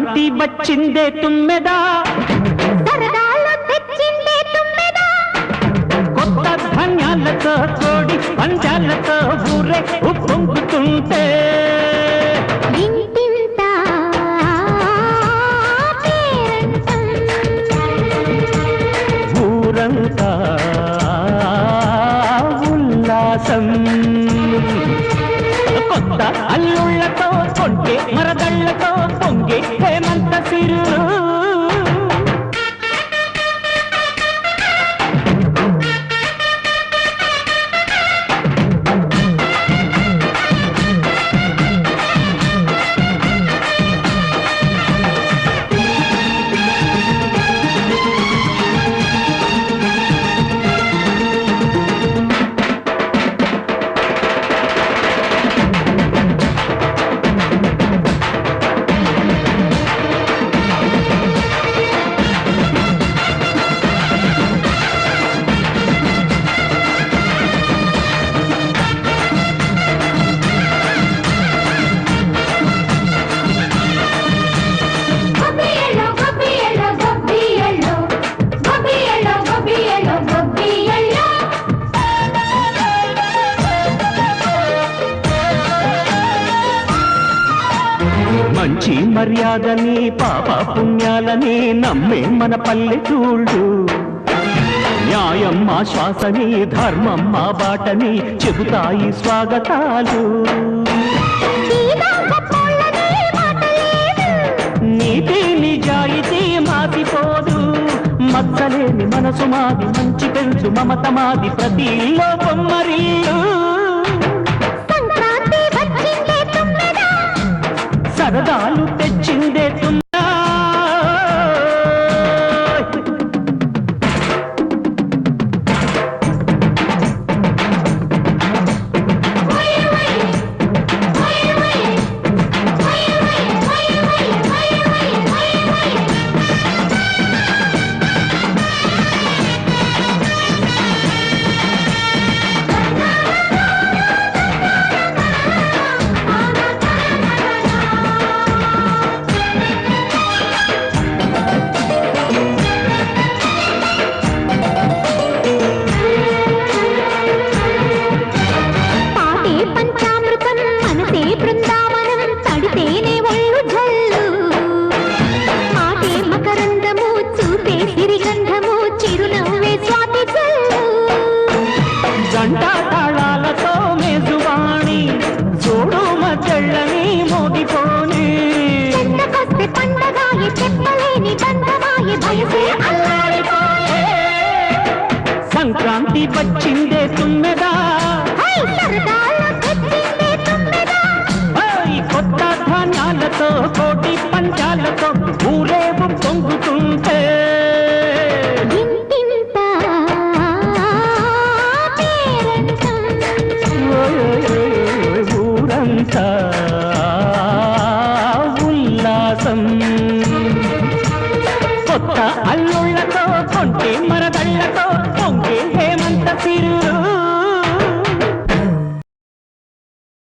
సంక్రాంతి వచ్చిందే తుమ్మెదా, సరదాలు తెచ్చిందే తుమ్మెదా, కొత్త ధాన్యాలతో కోడి పంచాలతో ఊరే ఉప్పొంగుతుంటే ఇంటింత పేరంటం, ఊరంతా ఉల్లాసం. కొత్త అల్లుళ్లతో కొంటే మరదళ్లతో పొంగే హేమంత సిరులు. మంచి మర్యాదని పాప పుణ్యాలని నమ్మే మన పల్లెటూళ్ళు. న్యాయం మా శ్వాసని ధర్మం మా బాటని చెబుతాయి స్వాగతాలు. నీతి నిజాయితీ మాసిపోదు, మచ్చలేని మనసు మాది, మంచి పెంచు మమత మాది, ప్రతి లోపం మరీలు. సరదాలు తెచ్చిందే తుమ్మెదా, గంట తాళాలతో మేజువాణి చూడు మద్దళ్ళని మోగిపోని. సంక్రాంతి వచ్చిందే తుమ్మెదా, కొత్త ధాన్యాలతో కోటి పంచాలతో ఊరేపు పొంగుతుంటే ఊరంతా ఉల్లాసం. కొత్త అల్లుళ్లతో కొంటే మరదళ్లతో పొంగే హేమంత సిరు.